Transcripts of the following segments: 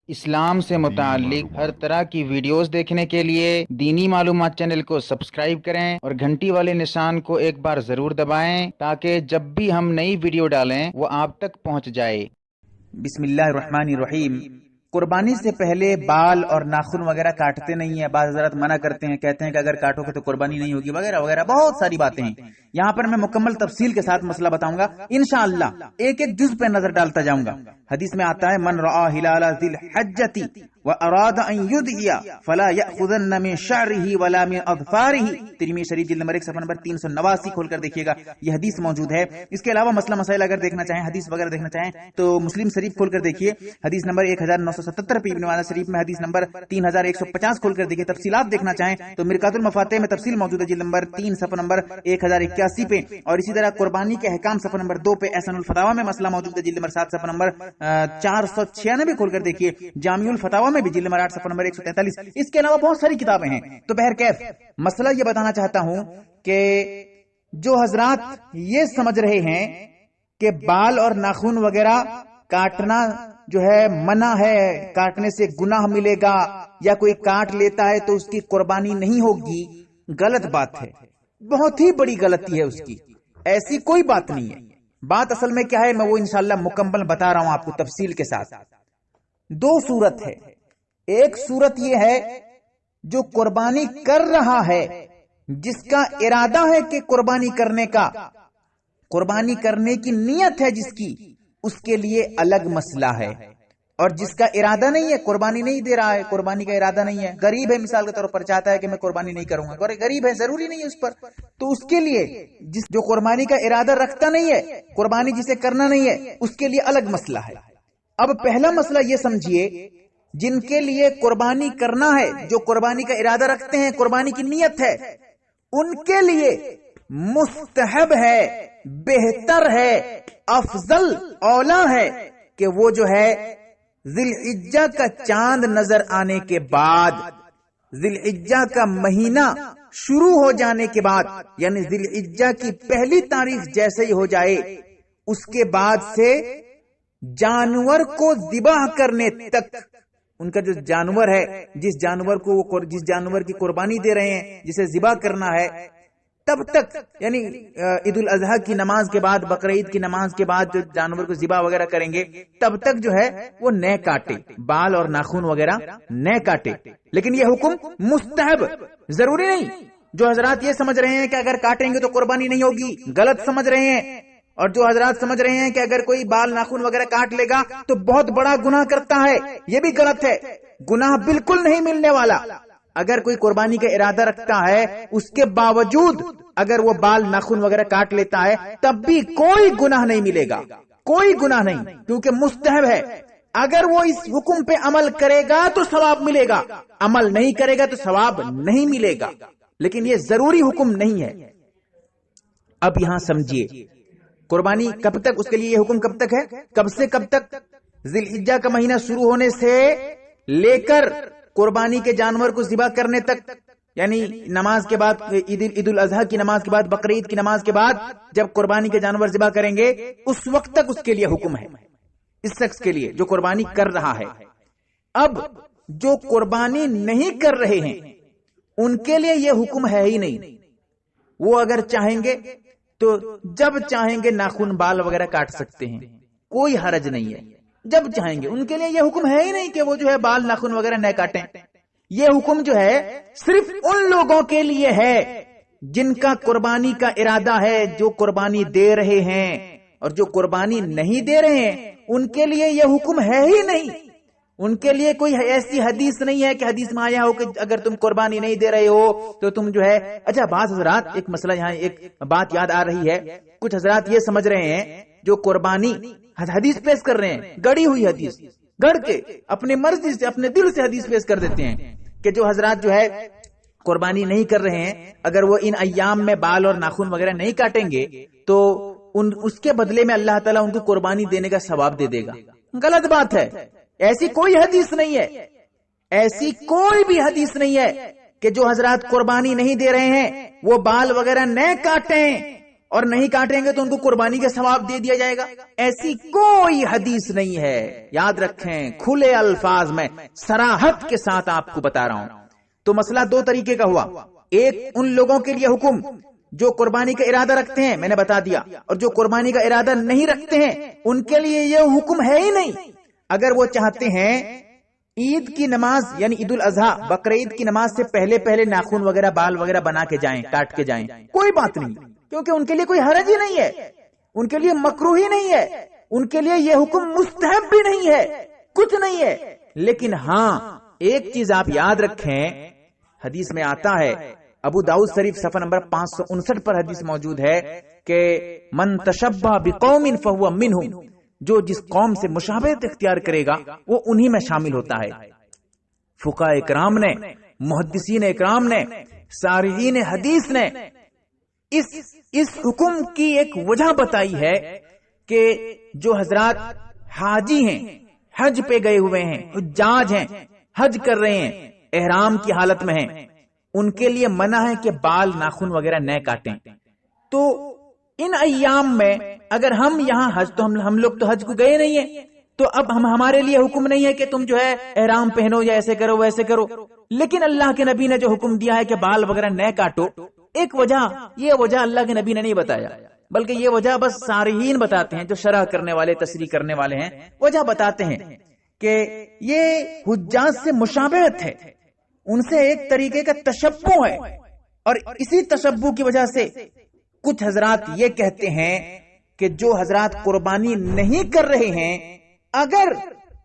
اسلام سے متعلق ہر طرح کی ویڈیوز دیکھنے کے لیے دینی معلومات چینل کو سبسکرائب کریں اور گھنٹی والے نشان کو ایک بار ضرور دبائیں تاکہ جب بھی ہم نئی ویڈیو ڈالیں وہ آپ تک پہنچ جائے۔ بسم اللہ الرحمن الرحیم۔ قربانی سے پہلے بال اور ناخن وغیرہ کاٹتے نہیں ہیں، بعض حضرات منع کرتے ہیں، کہتے ہیں کہ اگر کاٹو گے تو قربانی نہیں ہوگی وغیرہ وغیرہ، بہت ساری باتیں ہیں۔ یہاں پر میں مکمل تفصیل کے ساتھ مسئلہ بتاؤں گا انشاءاللہ، ایک ایک جز پہ نظر ڈالتا جاؤں گا۔ حدیث میں آتا ہے من رآ ہلال ذی الحجۃ واراد ان یدعی فلا یأخذن من شعره ولا من اظفارہ، ترمذی شریف جلد نمبر 1 صفحہ نمبر 389 کھول کر دیکھیے گا، یہ حدیث موجود ہے۔ اس کے علاوہ مسئلہ مسائل اگر دیکھنا چاہیں، حدیث وغیرہ دیکھنا چاہیں تو مسلم شریف کھول کر دیکھیے، حدیث نمبر 1977 پہ ابن ماجہ شریف میں حدیث نمبر 3150 کھول کر دیکھیے۔ تفصیلات دیکھنا چاہیں تو مرقات المفاتح میں تفصیل موجود ہے، جلد نمبر 3 صفحہ نمبر 1081 پہ، اور اسی طرح قربانی کے احکام صفحہ نمبر 2 پہ احسن الفتاوی میں مسئلہ موجود ہے، جلد نمبر 7 صفحہ نمبر 496 کھول کر دیکھیے، جامع الفتاوی میں بھی جلد نمبر 8 صفحہ نمبر 143۔ اس کے علاوہ بہت ساری کتابیں ہیں۔ تو بہرکیف مسئلہ یہ بتانا چاہتا ہوں کہ جو حضرات یہ سمجھ رہے ہیں کہ بال اور ناخن وغیرہ کاٹنا جو ہے منع ہے، کاٹنے سے گناہ ملے گا، یا کوئی کاٹ لیتا ہے تو اس کی قربانی نہیں ہوگی، غلط بات ہے، بہت ہی بڑی غلطی ہے اس کی، ایسی کوئی بات نہیں ہے۔ بات اصل میں کیا ہے میں وہ انشاءاللہ مکمل بتا رہا ہوں آپ کو تفصیل کے ساتھ۔ دو صورت ہے، ایک صورت یہ ہے جو قربانی کر رہا ہے، جس کا ارادہ ہے کہ قربانی کرنے کا، قربانی کرنے کی نیت ہے جس کی، اس کے لیے الگ مسئلہ ہے، اور جس کا ارادہ نہیں ہے، قربانی نہیں دے رہا ہے، قربانی کا ارادہ نہیں ہے، غریب ہے مثال کے طور پر، چاہتا ہے کہ میں قربانی نہیں کروں گا، غریب ہے، ضروری نہیں ہے اس پر، تو اس کے لیے جو قربانی کا ارادہ رکھتا نہیں ہے، قربانی جسے کرنا نہیں ہے، اس کے لیے الگ مسئلہ ہے۔ اب پہلا مسئلہ یہ سمجھیے، جن کے لیے قربانی کرنا ہے، جو قربانی کا ارادہ رکھتے ہیں، قربانی کی نیت ہے، ان کے لیے مستحب ہے، بہتر ہے، افضل، اولا ہے کہ وہ جو ہے ذی الحجہ کا چاند نظر آنے کے بعد، ذی الحجہ کا مہینہ شروع ہو جانے کے بعد، یعنی ذی الحجہ کی پہلی تاریخ جیسے ہی ہو جائے، اس کے بعد سے جانور کو ذبح کرنے تک، ان کا جو جانور ہے، جس جانور کو وہ جس جانور کی قربانی دے رہے ہیں، جسے ذبح کرنا ہے، تب تک، یعنی عید الاضحیٰ کی نماز کے بعد، بقرعید کی نماز کے بعد جو جانور کو ذبح وغیرہ کریں گے، تب تک جو ہے وہ نہ کاٹے، بال اور ناخن وغیرہ نہ کاٹے، لیکن یہ حکم مستحب، ضروری نہیں۔ جو حضرات یہ سمجھ رہے ہیں کہ اگر کاٹیں گے تو قربانی نہیں ہوگی، غلط سمجھ رہے ہیں، اور جو حضرات سمجھ رہے ہیں کہ اگر کوئی بال ناخن وغیرہ کاٹ لے گا تو بہت بڑا گناہ کرتا ہے، یہ بھی غلط ہے، گناہ بالکل نہیں ملنے والا۔ اگر کوئی قربانی کا ارادہ رکھتا ہے، اس کے باوجود اگر وہ بال ناخن وغیرہ کاٹ لیتا ہے، تب بھی کوئی گناہ نہیں ملے گا، کوئی گناہ نہیں، کیونکہ مستحب ہے۔ اگر وہ اس حکم پہ عمل کرے گا تو ثواب ملے گا، عمل نہیں کرے گا تو ثواب نہیں ملے گا، لیکن یہ ضروری حکم نہیں ہے۔ اب یہاں سمجھیے، قربانی کب تک، اس کے لیے یہ حکم کب تک ہے، کب سے کب تک؟ ذی الحجہ کا مہینہ شروع ہونے سے لے کر قربانی کے جانور کو ذبح کرنے تک، یعنی نماز کے بعد، عید الاضحیٰ کی نماز کے بعد، بقرعید کی نماز کے بعد جب قربانی کے جانور ذبح کریں گے، اس وقت تک اس کے لیے حکم ہے، اس شخص کے لیے جو قربانی کر رہا ہے۔ اب جو قربانی نہیں کر رہے ہیں ان کے لیے یہ حکم ہے ہی نہیں، وہ اگر چاہیں گے تو جب چاہیں گے ناخن بال وغیرہ کاٹ سکتے ہیں، کوئی حرج نہیں ہے، جب چاہیں گے، ان کے لیے یہ حکم ہے ہی نہیں کہ وہ جو ہے بال ناخن وغیرہ نہ کاٹیں۔ یہ حکم جو ہے صرف ان لوگوں کے لیے ہے جن کا قربانی کا ارادہ ہے، جو قربانی دے رہے ہیں، اور جو قربانی نہیں دے رہے ہیں ان کے لیے یہ حکم ہے ہی نہیں۔ ان کے لیے کوئی ایسی حدیث نہیں ہے کہ حدیث میں آیا ہو کہ اگر تم قربانی نہیں دے رہے ہو تو تم جو ہے، اچھا بعض حضرات، ایک مسئلہ یہاں، ایک بات یاد آ رہی ہے، کچھ حضرات یہ سمجھ رہے ہیں جو قربانی حدیث پیش کر رہے ہیں، گڑی ہوئی حدیث، گڑ کے اپنی مرضی سے، اپنے دل سے حدیث پیش کر دیتے ہیں کہ جو حضرات جو ہے قربانی نہیں کر رہے ہیں، اگر وہ ان ایام میں بال اور ناخن وغیرہ نہیں کاٹیں گے تو اس کے بدلے میں اللہ تعالیٰ ان کو قربانی دینے کا ثواب دے دے گا۔ غلط بات ہے، ایسی کوئی حدیث نہیں ہے، ایسی کوئی بھی حدیث نہیں ہے کہ جو حضرات قربانی نہیں دے رہے ہیں وہ بال وغیرہ نہ کاٹیں اور نہیں کاٹیں گے تو ان کو قربانی کا ثواب دے دیا جائے گا. ایسی کوئی حدیث نہیں ہے. یاد رکھیں، کھلے الفاظ میں صراحت کے ساتھ آپ کو بتا رہا ہوں. تو مسئلہ دو طریقے کا ہوا. ایک ان لوگوں کے لیے حکم جو قربانی کا ارادہ رکھتے ہیں، میں نے بتا دیا، اور جو قربانی کا ارادہ نہیں رکھتے ہیں ان کے لیے یہ حکم ہے ہی نہیں. اگر وہ چاہتے ہیں عید کی نماز یعنی عید الاضحیٰ بقرعید کی نماز سے پہلے پہلے ناخن وغیرہ بال وغیرہ بنا کے جائیں، کاٹ کے جائیں، کوئی بات نہیں، کیونکہ ان کے لیے کوئی حرج ہی نہیں ہے، ان کے لیے مکروہ ہی نہیں ہے، ان کے لیے یہ حکم مستحب بھی نہیں ہے، کچھ نہیں ہے. لیکن ہاں ایک چیز آپ یاد رکھیں، حدیث میں آتا ہے، ابو داؤد شریف صفحہ نمبر 559 پر حدیث موجود ہے کہ من تشبہ بقوم فہو منہم، جو جس قوم سے مشابہت اختیار کرے گا وہ انہی میں شامل ہوتا ہے. فقہاء اکرام نے، محدثین اکرام نے، سارحین حدیث نے اس حکم کی ایک وجہ بتائی ہے کہ جو حضرات حاجی ہیں، حج پہ گئے ہوئے ہیں، حجاج ہیں، حج کر رہے ہیں، احرام کی حالت میں ہیں، ان کے لیے منع ہے کہ بال ناخن وغیرہ نہ کاٹیں. تو ان ایام میں اگر ہم یہاں حج تو ہم لوگ تو حج کو گئے نہیں ہیں، تو اب ہمارے لیے حکم نہیں ہے کہ تم جو ہے احرام پہنو یا ایسے کرو ویسے کرو. لیکن اللہ کے نبی نے جو حکم دیا ہے کہ بال وغیرہ نہ کاٹو، ایک وجہ، یہ وجہ اللہ کے نبی نے نہیں بتایا، بلکہ یہ وجہ بس صارحین بتاتے ہیں، جو شرح کرنے والے، تشریح کرنے والے ہیں، وجہ بتاتے ہیں کہ یہ حجاج سے مشابہت ہے، ان سے ایک طریقے کا تشبہ ہے. اور اسی تشبہ کی وجہ سے کچھ حضرات یہ کہتے ہیں کہ جو حضرات قربانی نہیں کر رہے ہیں اگر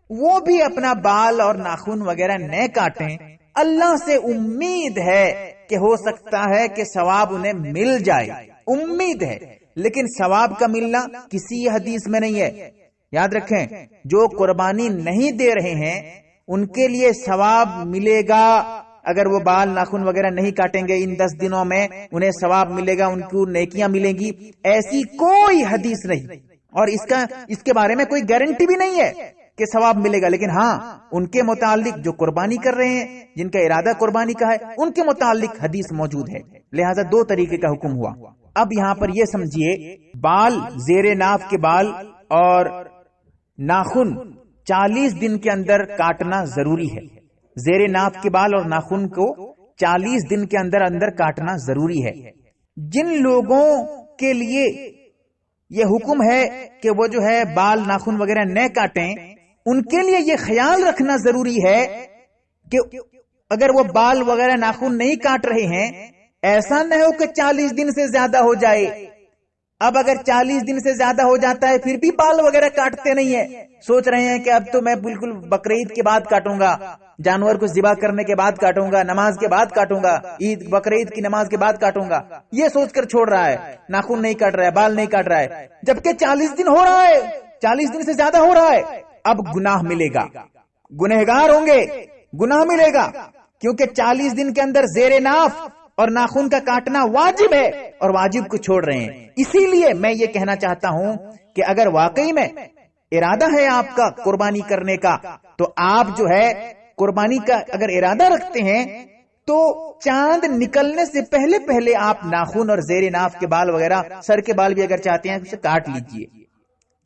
وہ بھی اپنا بال اور ناخن وغیرہ نہ کاٹیں، اللہ سے امید ہے کہ ہو سکتا ہے کہ ثواب انہیں مل جائے، امید ہے، لیکن ثواب کا ملنا کسی حدیث میں نہیں ہے. یاد رکھیں، جو قربانی نہیں دے رہے ہیں ان کے لیے ثواب ملے گا. اگر وہ بال ناخن وغیرہ نہیں کاٹیں گے ان 10 دنوں میں انہیں ثواب ملے گا، ان کو نیکیاں ملیں گی، ایسی کوئی حدیث نہیں. اور اس کے بارے میں کوئی گارنٹی بھی نہیں ہے کہ ثواب ملے گا. لیکن ہاں ان کے متعلق جو قربانی کر رہے ہیں، جن کا ارادہ قربانی کا ہے، ان کے متعلق حدیث موجود ہے. لہذا دو طریقے کا حکم ہوا. اب یہاں پر یہ سمجھیے، بال، زیر ناف کے بال اور ناخن 40 دن کے اندر کاٹنا ضروری ہے. زیر ناف کے بال اور ناخن کو 40 دن کے اندر اندر کاٹنا ضروری ہے. جن لوگوں کے لیے یہ حکم ہے کہ وہ جو ہے بال ناخن وغیرہ نہ کاٹیں، ان کے لیے یہ خیال رکھنا ضروری ہے کہ اگر وہ بال وغیرہ ناخن نہیں کاٹ رہے ہیں، ایسا نہ ہو کہ 40 دن سے زیادہ ہو جائے. اب اگر 40 دن سے زیادہ ہو جاتا ہے پھر بھی بال وغیرہ کاٹتے نہیں ہیں، سوچ رہے ہیں کہ اب تو میں بالکل بقرعید کے بعد کاٹوں گا، جانور کو ذبح کرنے کے بعد کاٹوں گا، نماز کے بعد کاٹوں گا، عید بقرعید کی نماز کے بعد کاٹوں گا، یہ سوچ کر چھوڑ رہا ہے، ناخن نہیں کاٹ رہا ہے، بال نہیں کاٹ رہا ہے، جبکہ 40 دن ہو رہا ہے، 40 دن سے زیادہ ہو رہا ہے. اب گناہ ملے گا، گنہگار ہوں گے، گناہ ملے گا، کیونکہ 40 دن کے اندر زیر ناف اور ناخن کا کاٹنا واجب ہے اور واجب کو چھوڑ رہے ہیں. اسی لیے میں یہ کہنا چاہتا ہوں کہ اگر واقعی میں ارادہ ہے آپ کا قربانی کرنے کا، تو آپ جو ہے قربانی کا اگر ارادہ رکھتے ہیں تو چاند نکلنے سے پہلے پہلے آپ ناخن اور زیر ناف کے بال وغیرہ، سر کے بال بھی اگر چاہتے ہیں اسے کاٹ لیجئے،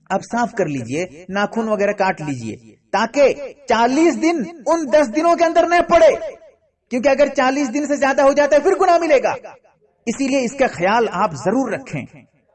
اب صاف کر لیجئے، ناخن وغیرہ کاٹ لیجئے، تاکہ 40 دن ان 10 دنوں کے اندر نہ پڑے، کیونکہ اگر 40 دن سے زیادہ ہو جاتا ہے پھر گناہ ملے گا. اسی لیے اس کا خیال آپ ضرور رکھیں،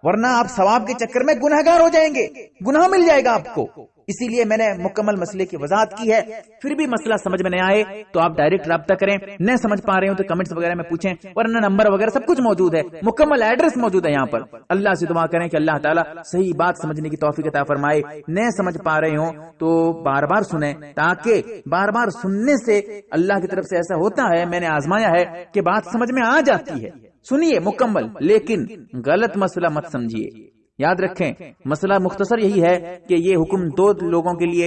ورنہ آپ ثواب کے چکر میں گنہگار ہو جائیں گے، گناہ مل جائے گا آپ کو. اسی لیے میں نے مکمل مسئلے کی وضاحت کی ہے. پھر بھی مسئلہ سمجھ میں نہ آئے تو آپ ڈائریکٹ رابطہ کریں، نہ سمجھ پا رہے ہو تو کمنٹس وغیرہ میں پوچھیں، ورنہ نمبر وغیرہ سب کچھ موجود ہے، مکمل ایڈریس موجود ہے یہاں پر. اللہ سے دعا کریں کہ اللہ تعالیٰ صحیح بات سمجھنے کی توفیق عطا فرمائے. نہ سمجھ پا رہے ہوں تو بار بار سنیں، تاکہ بار بار سننے سے اللہ کی طرف سے ایسا ہوتا ہے، میں نے آزمایا ہے کہ بات سمجھ میں آ جاتی ہے. سنیے مکمل، لیکن غلط مسئلہ مت سمجھیے. یاد رکھیں مسئلہ مختصر یہی ہے کہ یہ حکم دو لوگوں کے لیے،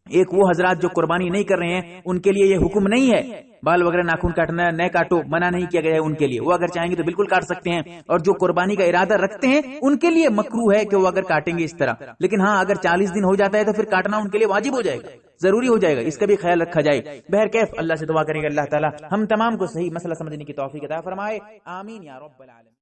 ایک وہ حضرات جو قربانی نہیں کر رہے ہیں ان کے لیے یہ حکم نہیں ہے، بال وغیرہ ناخن کاٹنا نہ کاٹو، منع نہیں کیا گیا ہے ان کے لیے، وہ اگر چاہیں گے تو بالکل کاٹ سکتے ہیں. اور جو قربانی کا ارادہ رکھتے ہیں ان کے لیے مکروہ ہے کہ وہ اگر کاٹیں گے اس طرح. لیکن ہاں اگر 40 دن ہو جاتا ہے تو پھر کاٹنا ان کے لیے واجب ہو جائے گا، ضروری ہو جائے گا. اس کا بھی خیال رکھا جائے. بہرکیف اللہ سے دعا کریں گے اللہ تعالیٰ ہم تمام کو صحیح مسئلہ سمجھنے کی توفیق عطا فرمائے. آمین یا رب العالمین.